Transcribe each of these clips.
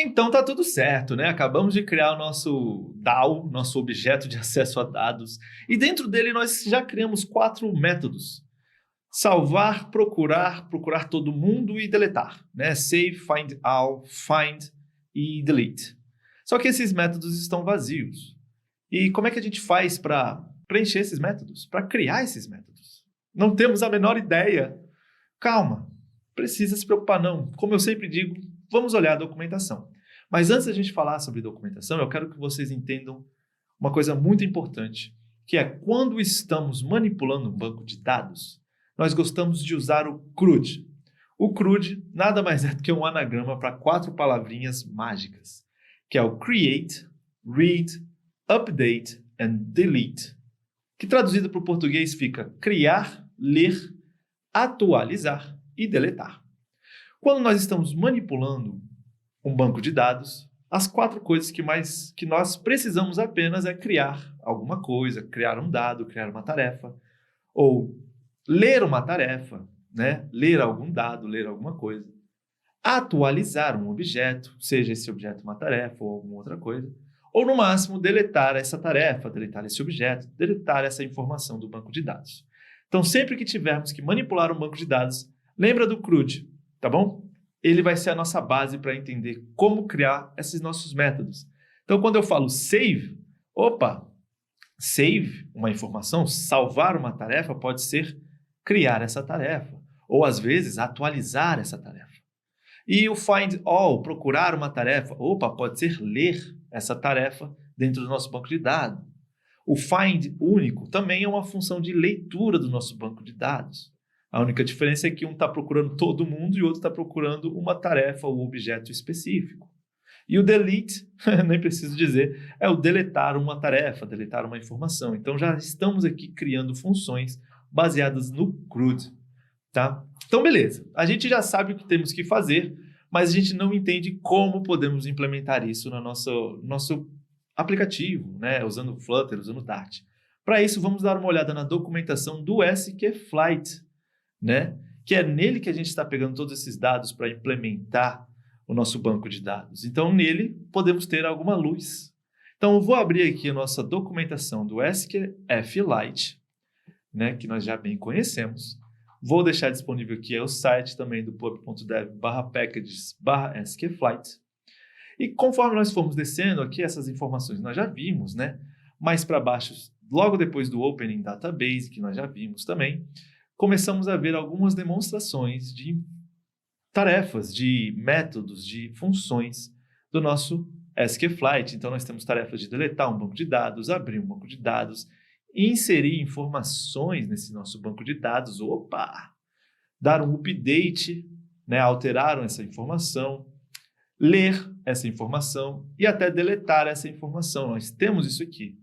Então tá tudo certo, né? Acabamos de criar o nosso DAO, nosso objeto de acesso a dados, e dentro dele nós já criamos 4 métodos: salvar, procurar todo mundo e deletar, né? Save, find all, find e delete. Só que esses métodos estão vazios. E como é que a gente faz para preencher esses métodos, para criar esses métodos? Não temos a menor ideia. Calma, precisa se preocupar não. Como eu sempre digo, vamos olhar a documentação. Mas antes da gente falar sobre documentação, eu quero que vocês entendam uma coisa muito importante, que é quando estamos manipulando um banco de dados, nós gostamos de usar o CRUD. O CRUD nada mais é do que um anagrama para 4 palavrinhas mágicas, que é o Create, Read, Update and Delete, que traduzido para o português fica criar, ler, atualizar e deletar. Quando nós estamos manipulando um banco de dados, as 4 coisas que nós precisamos apenas é criar alguma coisa, criar um dado, criar uma tarefa, ou ler uma tarefa, né? Ler algum dado, ler alguma coisa, atualizar um objeto, seja esse objeto uma tarefa ou alguma outra coisa, ou no máximo deletar essa tarefa, deletar esse objeto, deletar essa informação do banco de dados. Então, sempre que tivermos que manipular um banco de dados, lembra do CRUD, tá bom? Ele vai ser a nossa base para entender como criar esses nossos métodos. Então, quando eu falo save, save uma informação, salvar uma tarefa, pode ser criar essa tarefa, ou às vezes atualizar essa tarefa. E o find all, procurar uma tarefa, pode ser ler essa tarefa dentro do nosso banco de dados. O find único também é uma função de leitura do nosso banco de dados. A única diferença é que um está procurando todo mundo e o outro está procurando uma tarefa ou objeto específico. E o delete, nem preciso dizer, é o deletar uma tarefa, deletar uma informação. Então já estamos aqui criando funções baseadas no CRUD, tá? Então beleza, a gente já sabe o que temos que fazer, mas a gente não entende como podemos implementar isso no nosso aplicativo, né? Usando o Flutter, usando o Dart. Para isso, vamos dar uma olhada na documentação do SQFlight, né? Que é nele que a gente está pegando todos esses dados para implementar o nosso banco de dados. Então, nele, podemos ter alguma luz. Então, eu vou abrir aqui a nossa documentação do SQFlight, né? Que nós já bem conhecemos. Vou deixar disponível aqui o site também do pub.dev/packages/skflight. E conforme nós formos descendo aqui, essas informações nós já vimos, né? Mais para baixo, logo depois do Opening Database, que nós já vimos também, começamos a ver algumas demonstrações de tarefas, de métodos, de funções do nosso SQFlight. Então, nós temos tarefas de deletar um banco de dados, abrir um banco de dados, inserir informações nesse nosso banco de dados, dar um update, né, alterar essa informação, ler essa informação e até deletar essa informação. Nós temos isso aqui.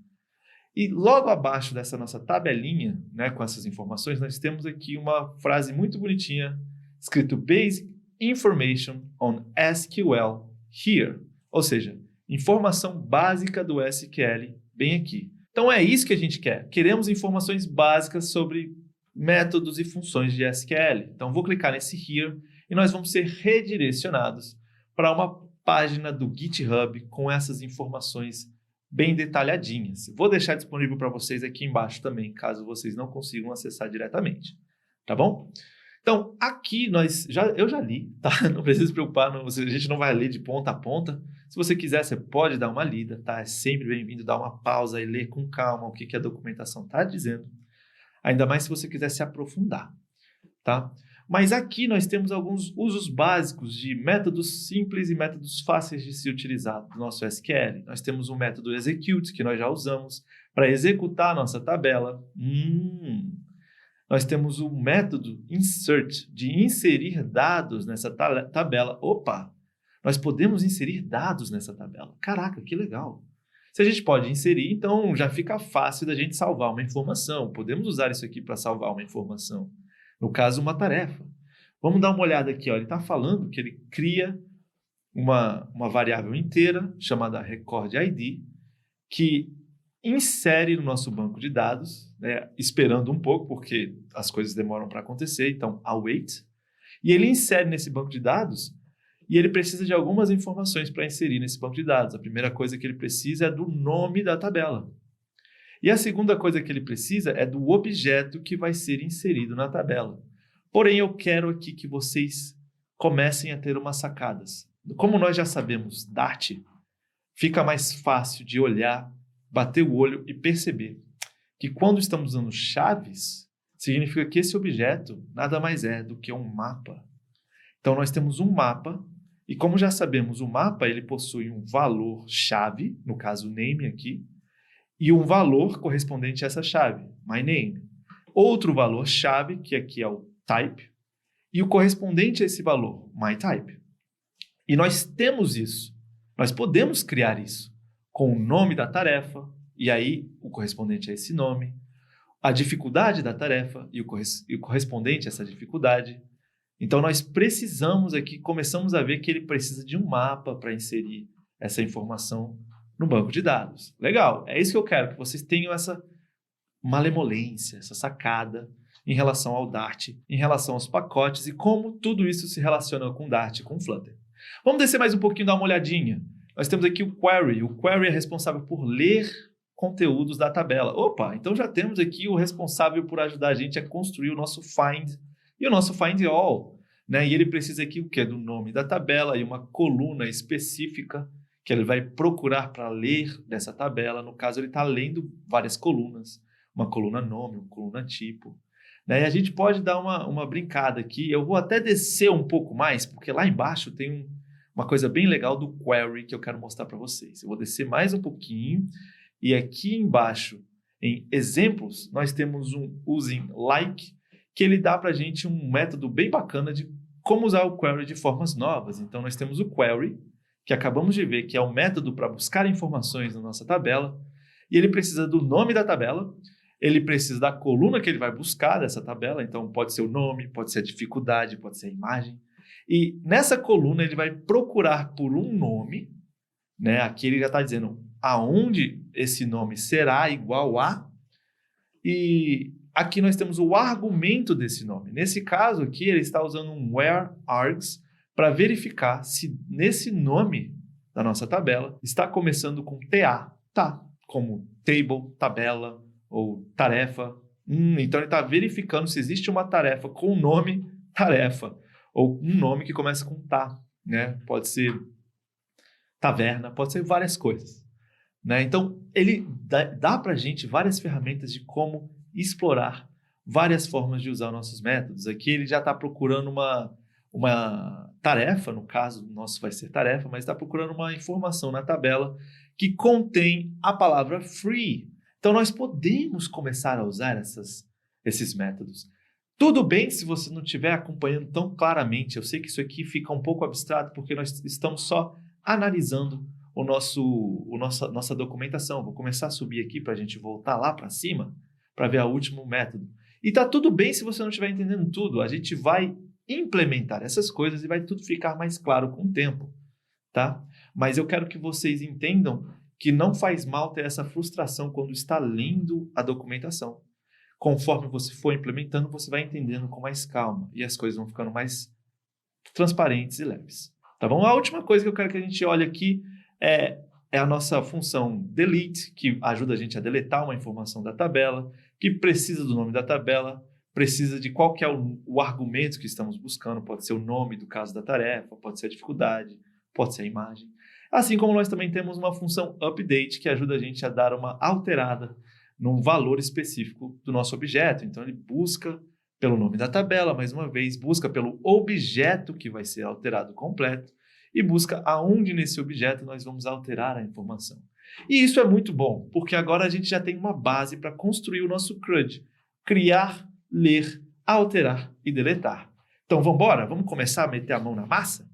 E logo abaixo dessa nossa tabelinha, né, com essas informações, nós temos aqui uma frase muito bonitinha, escrito Basic Information on SQL here. Ou seja, informação básica do SQL bem aqui. Então é isso que a gente quer. Queremos informações básicas sobre métodos e funções de SQL. Então vou clicar nesse here e nós vamos ser redirecionados para uma página do GitHub com essas informações bem detalhadinhas. Vou deixar disponível para vocês aqui embaixo também, caso vocês não consigam acessar diretamente. Tá bom? Então, aqui eu já li, tá? Não precisa se preocupar, a gente não vai ler de ponta a ponta. Se você quiser, você pode dar uma lida, tá? É sempre bem-vindo dar uma pausa e ler com calma o que a documentação está dizendo. Ainda mais se você quiser se aprofundar, tá? Mas aqui nós temos alguns usos básicos de métodos simples e métodos fáceis de se utilizar no nosso SQL. Nós temos o método execute, que nós já usamos para executar a nossa tabela. Nós temos o método insert, de inserir dados nessa tabela. Nós podemos inserir dados nessa tabela. Caraca, que legal! Se a gente pode inserir, então já fica fácil da gente salvar uma informação. Podemos usar isso aqui para salvar uma informação. No caso, uma tarefa. Vamos dar uma olhada aqui. Ó. Ele está falando que ele cria uma variável inteira chamada recordID, que insere no nosso banco de dados, né, esperando um pouco, porque as coisas demoram para acontecer, então await, e ele insere nesse banco de dados e ele precisa de algumas informações para inserir nesse banco de dados. A primeira coisa que ele precisa é do nome da tabela. E a segunda coisa que ele precisa é do objeto que vai ser inserido na tabela. Porém, eu quero aqui que vocês comecem a ter umas sacadas. Como nós já sabemos Dart, fica mais fácil de olhar, bater o olho e perceber que quando estamos usando chaves, significa que esse objeto nada mais é do que um mapa. Então, nós temos um mapa, e como já sabemos, o mapa ele possui um valor-chave, no caso name aqui, e um valor correspondente a essa chave, my name. Outro valor-chave, que aqui é o type, e o correspondente a esse valor, my type. E nós temos isso, nós podemos criar isso com o nome da tarefa, e aí o correspondente a esse nome, a dificuldade da tarefa e o correspondente a essa dificuldade. Então, nós precisamos aqui, começamos a ver que ele precisa de um mapa para inserir essa informação no banco de dados. Legal, é isso que eu quero, que vocês tenham essa malemolência, essa sacada em relação ao Dart, em relação aos pacotes e como tudo isso se relaciona com Dart e com Flutter. Vamos descer mais um pouquinho, dar uma olhadinha. Nós temos aqui o query. O query é responsável por ler conteúdos da tabela. Opa, então já temos aqui o responsável por ajudar a gente a construir o nosso find e o nosso find all, né? E ele precisa aqui o quê? Do nome da tabela e uma coluna específica que ele vai procurar para ler dessa tabela. No caso, ele está lendo várias colunas, uma coluna nome, uma coluna tipo, né? E a gente pode dar uma brincada aqui. Eu vou até descer um pouco mais, porque lá embaixo tem uma coisa bem legal do query que eu quero mostrar para vocês. Eu vou descer mais um pouquinho. E aqui embaixo, em exemplos, nós temos um using like, que ele dá para a gente um método bem bacana de como usar o query de formas novas. Então, nós temos o query, que acabamos de ver que é um método para buscar informações na nossa tabela, e ele precisa do nome da tabela, ele precisa da coluna que ele vai buscar dessa tabela, então pode ser o nome, pode ser a dificuldade, pode ser a imagem, e nessa coluna ele vai procurar por um nome, né? Aqui ele já está dizendo aonde esse nome será igual a, e aqui nós temos o argumento desse nome. Nesse caso aqui, ele está usando um where args para verificar se nesse nome da nossa tabela está começando com TA, tá, como table, tabela ou tarefa. Então ele está verificando se existe uma tarefa com o nome tarefa ou um nome que começa com tá, né? Pode ser taverna, pode ser várias coisas, né? Então ele dá para a gente várias ferramentas de como explorar várias formas de usar nossos métodos. Aqui ele já está procurando uma tarefa, no caso nosso vai ser tarefa, mas está procurando uma informação na tabela que contém a palavra free. Então nós podemos começar a usar esses métodos. Tudo bem se você não estiver acompanhando tão claramente. Eu sei que isso aqui fica um pouco abstrato porque nós estamos só analisando nossa documentação. Vou começar a subir aqui para a gente voltar lá para cima para ver o último método. E tá tudo bem se você não estiver entendendo tudo. A gente vai implementar essas coisas e vai tudo ficar mais claro com o tempo, tá? Mas eu quero que vocês entendam que não faz mal ter essa frustração quando está lendo a documentação. Conforme você for implementando, você vai entendendo com mais calma e as coisas vão ficando mais transparentes e leves. Tá bom? A última coisa que eu quero que a gente olhe aqui é a nossa função delete, que ajuda a gente a deletar uma informação da tabela, que precisa do nome da tabela, precisa de qual que é o argumento que estamos buscando, pode ser o nome do caso da tarefa, pode ser a dificuldade, pode ser a imagem. Assim como nós também temos uma função update, que ajuda a gente a dar uma alterada num valor específico do nosso objeto. Então ele busca pelo nome da tabela, mais uma vez, busca pelo objeto que vai ser alterado completo e busca aonde nesse objeto nós vamos alterar a informação. E isso é muito bom, porque agora a gente já tem uma base para construir o nosso CRUD. Criar, ler, alterar e deletar. Então vamos embora? Vamos começar a meter a mão na massa?